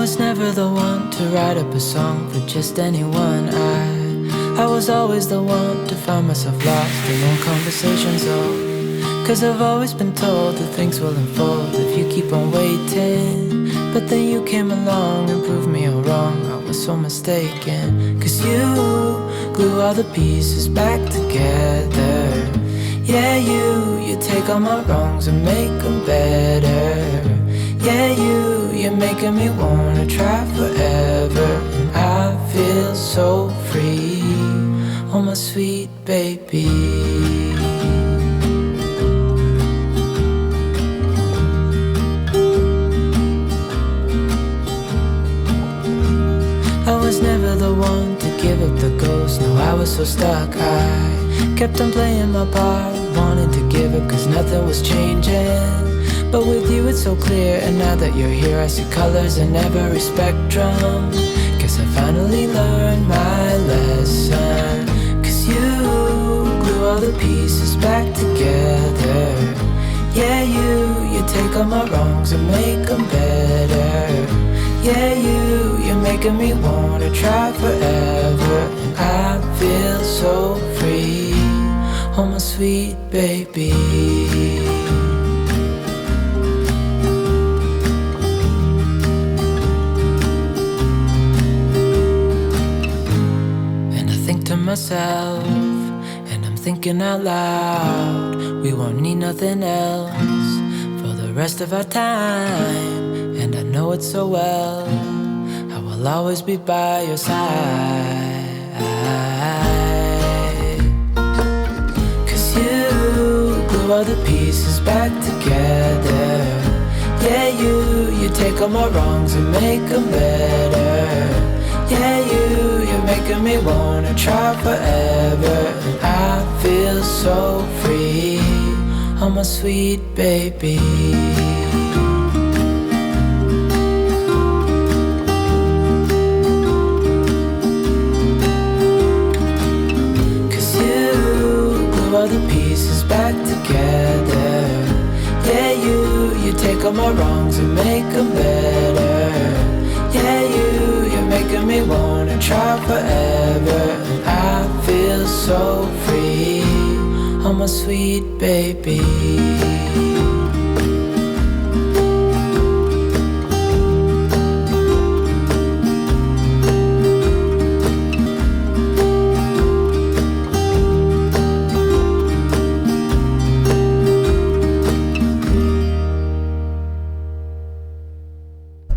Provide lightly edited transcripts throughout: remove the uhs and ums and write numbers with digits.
was never the one to write up a song for just anyone. I was always the one to find myself lost in long conversations. Cause I've always been told that things will unfold if you keep on waiting. But then you came along and proved me all wrong. I was so mistaken. Cause you glue all the pieces back together. Yeah, you take all my wrongs and make them better. Yeah, you're making me wanna try forever. And I feel so free, oh my sweet baby. I was never the one to give up the ghost. No, I was so stuck. I kept on playing my part, wanting to give up cause nothing was changing. But with you it's so clear, and now that you're here I see colors in every spectrum. Guess I finally learned my lesson. Cause you glue all the pieces back together. Yeah, you take all my wrongs and make them better. Yeah, you're making me wanna try forever. And I feel so free, oh my sweet baby. Myself, and I'm thinking out loud, we won't need nothing else for the rest of our time. And I know it so well, I will always be by your side. Cause you glue all the pieces back together. Yeah, you take all my wrongs and make them better. Yeah, you're making me wanna try forever. And I feel so free, oh my sweet baby. Cause you glue all the pieces back together. Yeah, you take all my wrongs and make them better. Yeah, you're making me wanna try forever. And I feel so free, oh my sweet baby.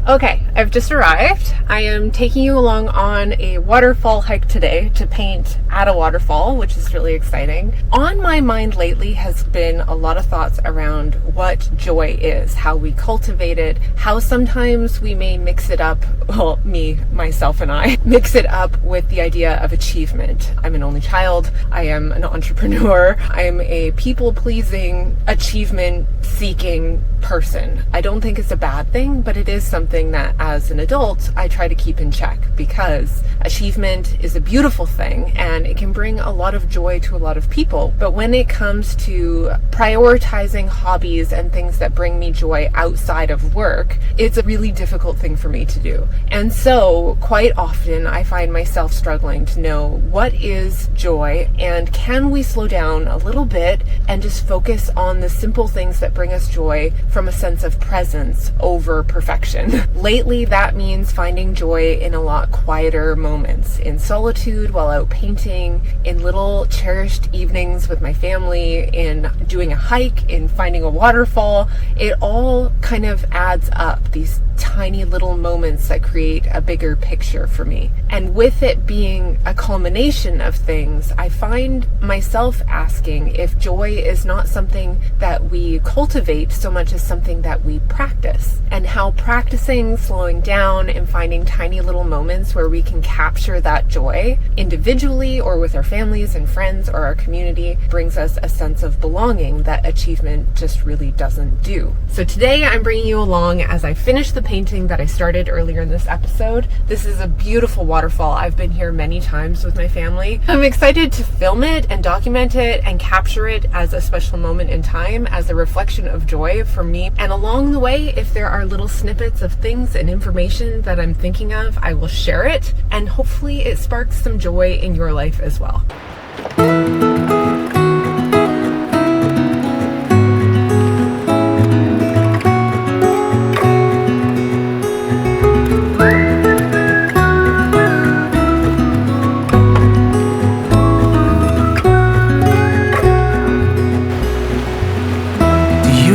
Okay, I've just arrived. I am taking you along on a waterfall hike today to paint at a waterfall, which is really exciting. On my mind lately has been a lot of thoughts around what joy is, how we cultivate it, how sometimes we may mix it up, well, me, myself, and I, mix it up with the idea of achievement. I'm an only child. I am an entrepreneur. I'm a people-pleasing, achievement-seeking person. I don't think it's a bad thing, but it is something that as an adult I try to keep in check, because achievement is a beautiful thing and it can bring a lot of joy to a lot of people. But when it comes to prioritizing hobbies and things that bring me joy outside of work, it's a really difficult thing for me to do. And so quite often I find myself struggling to know what is joy, and can we slow down a little bit and just focus on the simple things that bring us joy from a sense of presence over perfection. Lately, that means finding joy in a lot quieter moments, in solitude while out painting, in little cherished evenings with my family, in doing a hike, in finding a waterfall. It all kind of adds up, these tiny little moments that create a bigger picture for me. And with it being a culmination of things, I find myself asking if joy is not something that we cultivate so much as something that we practice, and how practicing slowing down and finding finding tiny little moments where we can capture that joy individually or with our families and friends or our community brings us a sense of belonging that achievement just really doesn't do. So today I'm bringing you along as I finish the painting that I started earlier in this episode. This is a beautiful waterfall. I've been here many times with my family. I'm excited to film it and document it and capture it as a special moment in time, as a reflection of joy for me. And along the way, if there are little snippets of things and information that I'm thinking of, I will share it, and hopefully it sparks some joy in your life as well.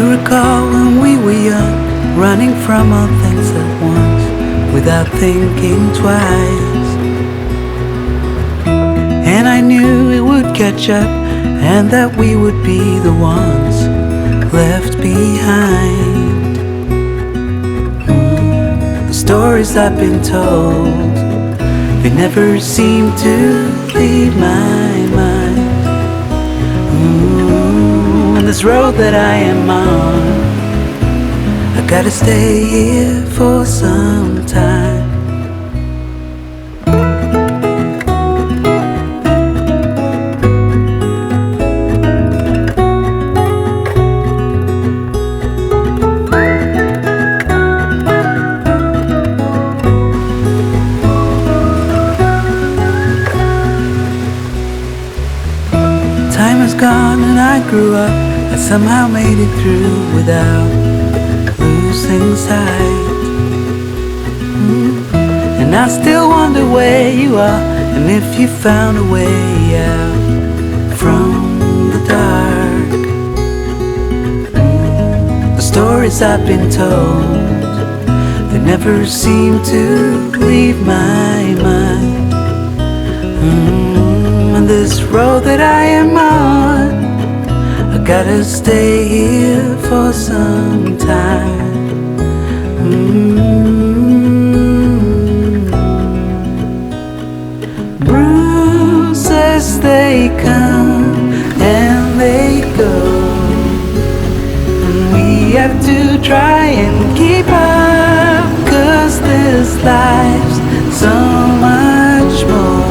Recall when we were young, running from all things at once, without thinking twice. And I knew it would catch up, and that we would be the ones left behind. The stories I've been told, they never seem to leave my mind. On this road that I am on, I gotta stay here for some time. Time has gone and I grew up. I somehow made it through without losing sight. And I still wonder where you are, and if you found a way out from the dark. The stories I've been told, they never seem to leave my mind. On this road that I am on, I gotta stay here for some time. Bruises, they come and they go, and we have to try and keep up, 'cause this life's so much more.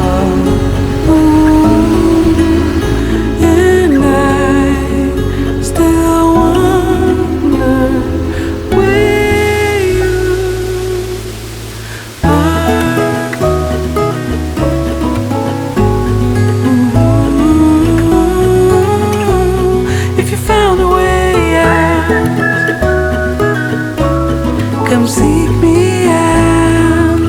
Come seek me out.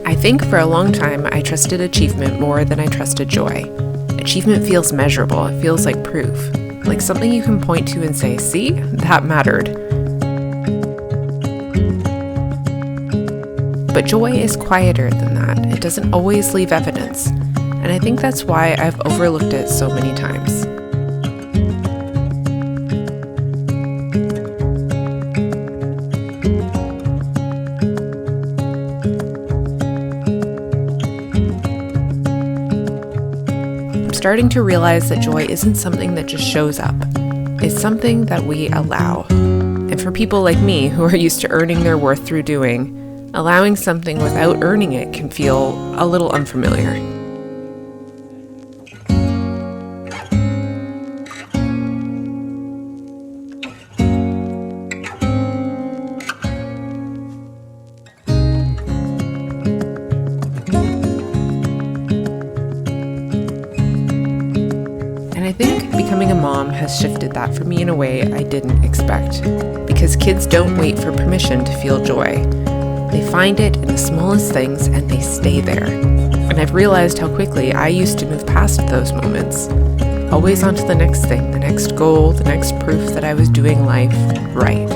I think for a long time I trusted achievement more than I trusted joy. Achievement feels measurable. It feels like proof, like something you can point to and say, see, that mattered. But joy is quieter than that. It doesn't always leave evidence. And I think that's why I've overlooked it so many times. I'm starting to realize that joy isn't something that just shows up. It's something that we allow. And for people like me who are used to earning their worth through doing, allowing something without earning it can feel a little unfamiliar. And I think becoming a mom has shifted that for me in a way I didn't expect, because kids don't wait for permission to feel joy. They find it in the smallest things and they stay there. And I've realized how quickly I used to move past those moments, always on to the next thing, the next goal, the next proof that I was doing life right.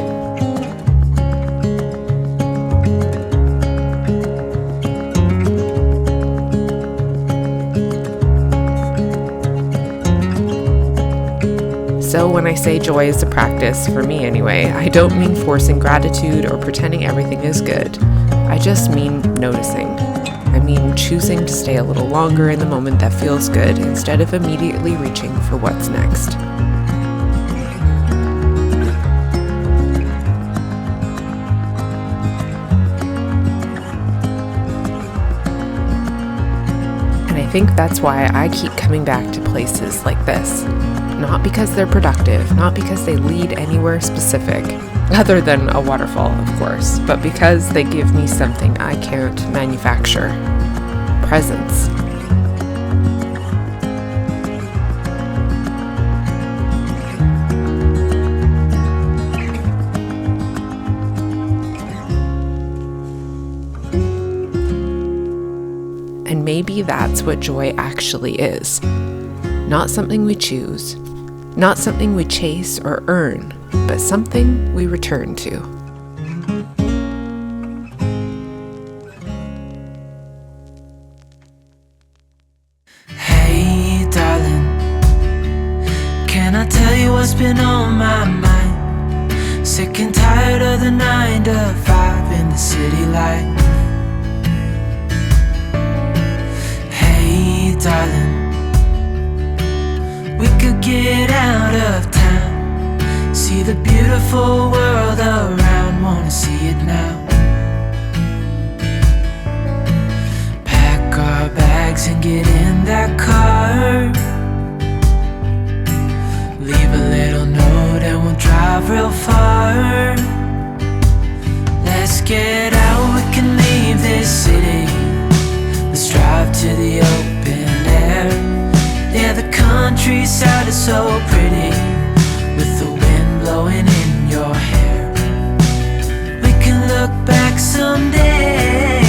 So when I say joy is a practice, for me anyway, I don't mean forcing gratitude or pretending everything is good. I just mean noticing. I mean choosing to stay a little longer in the moment that feels good instead of immediately reaching for what's next. And I think that's why I keep coming back to places like this. Not because they're productive, not because they lead anywhere specific, other than a waterfall, of course, but because they give me something I can't manufacture: presence. And maybe that's what joy actually is. Not something we choose, not something we chase or earn, but something we return to. Hey darling, can I tell you what's been on my mind? Sick and tired of the 9 to 5 in the city life. Hey darling, we could get out of town, see the beautiful world around, wanna see it now. Pack our bags and get in that car, leave a little note and we'll drive real far. Let's get out, we can leave this city. Let's drive to the open air. Yeah, the countryside is so pretty, with the wind blowing in your hair. We can look back someday,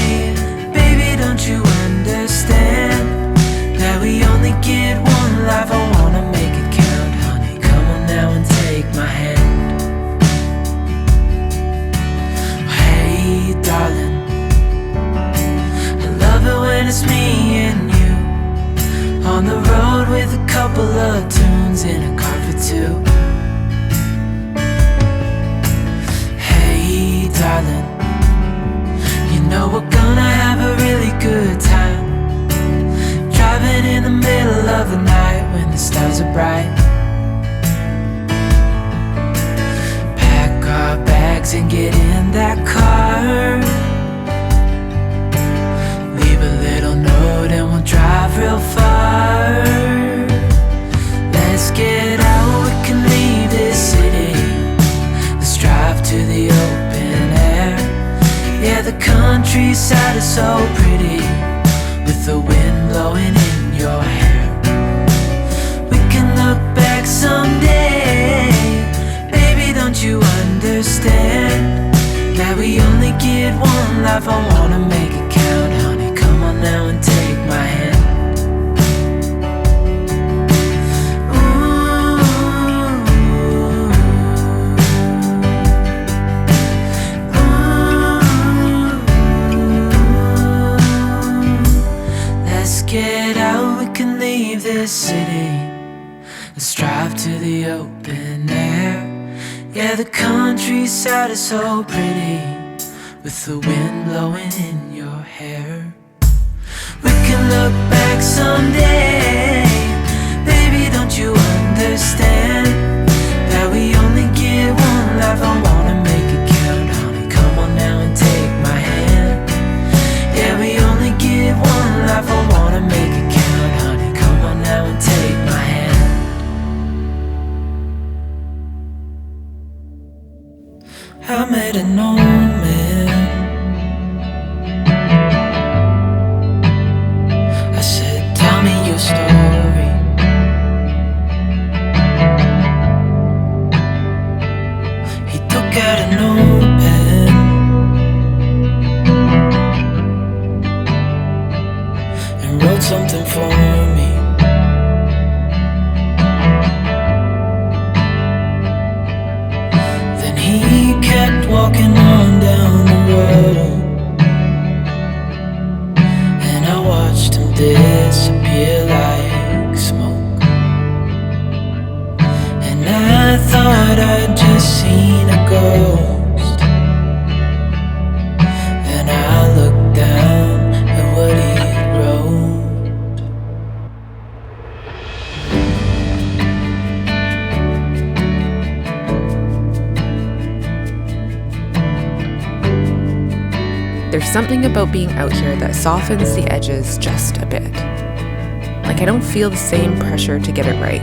baby, don't you understand that we only get one life? I wanna make it count, honey, come on now and take my hand. Hey darling, I love it when it's me and you on the road with a couple of tunes in a car for two. Hey darling, you know we're gonna have a really good time, driving in the middle of the night when the stars are bright. Pack our bags and get in that car, leave a little note and we'll drive real far. Let's get out, we can leave this city. Let's drive to the open air. Yeah, the countryside is so pretty, with the wind blowing in your hair. We can look back someday, baby, don't you understand that we only get one life? I wanna make it count, honey, come on now and take my hand. Get out, we can leave this city. Let's drive to the open air. Yeah, the countryside is so pretty, with the wind blowing in your hair. We can look back someday, baby, don't you understand that we only get one life? I wanna make it count, honey, come on now and take my hand. Yeah, we only get one life, I wanna make it count, honey, come on now and take my hand. I met an old man, I said, tell me your story. He took out a notepad and wrote something for me. Then he kept walking on down the road, and I watched him disappear like smoke. And something about being out here that softens the edges just a bit. Like I don't feel the same pressure to get it right.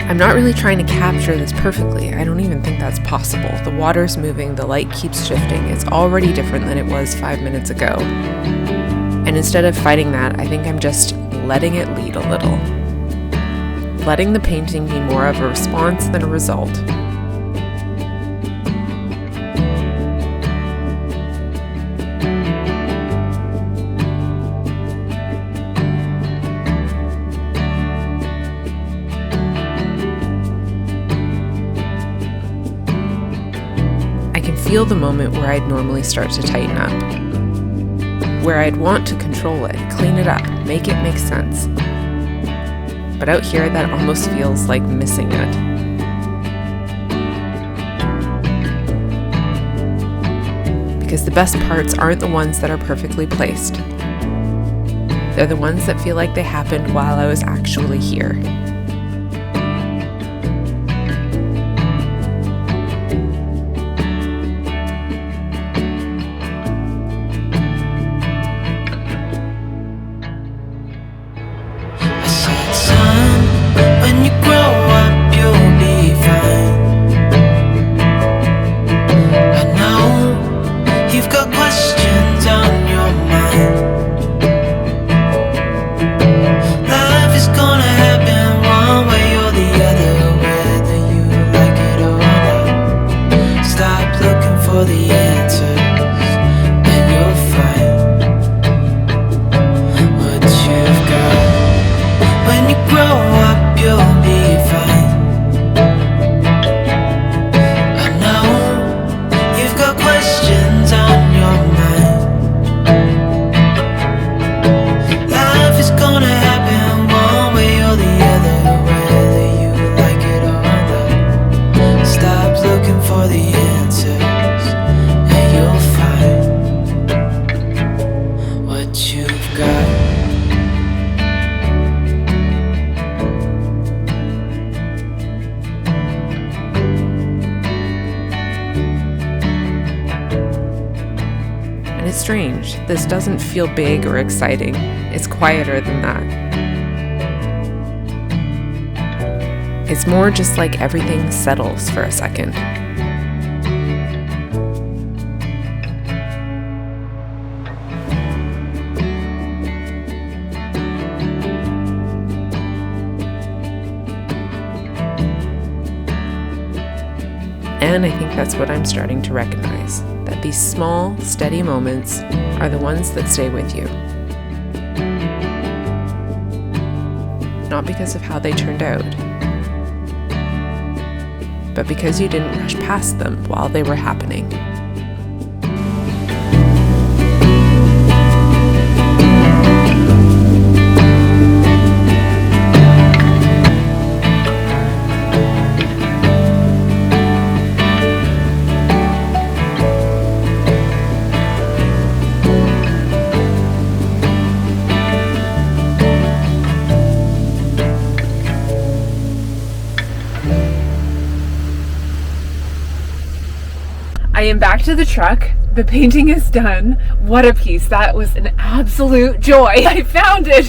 I'm not really trying to capture this perfectly. I don't even think that's possible. The water's moving, the light keeps shifting. It's already different than it was 5 minutes ago. And instead of fighting that, I think I'm just letting it lead a little. Letting the painting be more of a response than a result. Feel the moment where I'd normally start to tighten up, where I'd want to control it, clean it up, make it make sense. But out here, that almost feels like missing it. Because the best parts aren't the ones that are perfectly placed. They're the ones that feel like they happened while I was actually here. It's strange. This doesn't feel big or exciting. It's quieter than that. It's more just like everything settles for a second. And I think that's what I'm starting to recognize, that these small, steady moments are the ones that stay with you. Not because of how they turned out, but because you didn't rush past them while they were happening. I am back to the truck. The painting is done. What a piece. That was an absolute joy. I found it.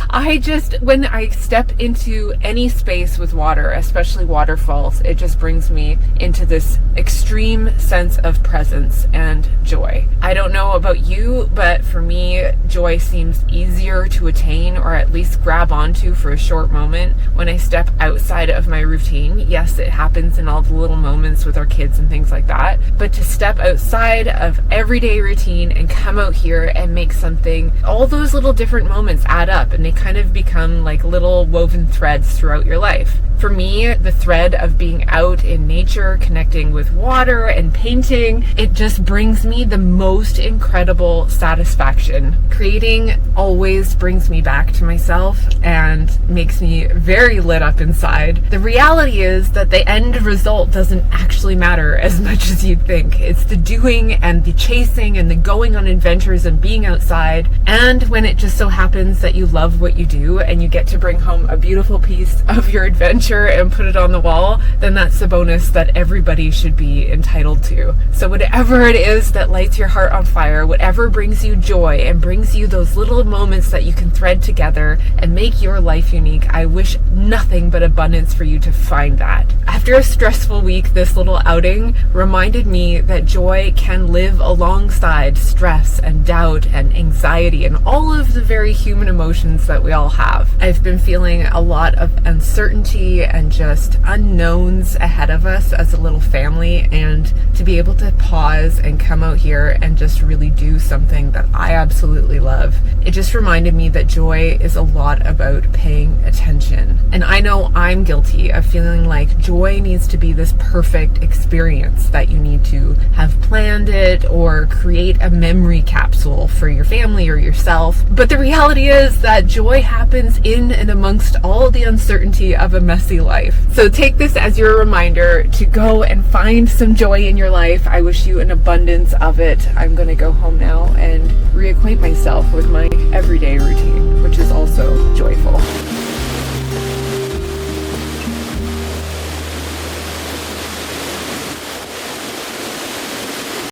When I step into any space with water, especially waterfalls, it just brings me into this extreme sense of presence and joy. I don't know about you, but for me, joy seems easier to attain or at least grab onto for a short moment when I step outside of my routine. Yes, it happens in all the little moments with our kids and things like that, but to step outside of everyday routine and come out here and make something, all those little different moments add up and they kind of become like little woven threads throughout your life. For me, the thread of being out in nature, connecting with water and painting, it just brings me the most incredible satisfaction. Creating always brings me back to myself and makes me very lit up inside. The reality is that the end result doesn't actually matter as much as you'd think. It's the doing and the chasing and the going on adventures and being outside. And when it just so happens that you love what you do and you get to bring home a beautiful piece of your adventure, picture and put it on the wall, then that's the bonus that everybody should be entitled to. So whatever it is that lights your heart on fire, whatever brings you joy and brings you those little moments that you can thread together and make your life unique, I wish nothing but abundance for you to find that. After a stressful week, this little outing reminded me that joy can live alongside stress and doubt and anxiety and all of the very human emotions that we all have. I've been feeling a lot of uncertainty and just unknowns ahead of us as a little family, and to be able to pause and come out here and just really do something that I absolutely love, it just reminded me that joy is a lot about paying attention. And I know I'm guilty of feeling like joy needs to be this perfect experience, that you need to have planned it or create a memory capsule for your family or yourself. But the reality is that joy happens in and amongst all the uncertainty of a messy life. So take this as your reminder to go and find some joy in your life. I wish you an abundance of it. I'm going to go home now and reacquaint myself with my everyday routine, which is also joyful.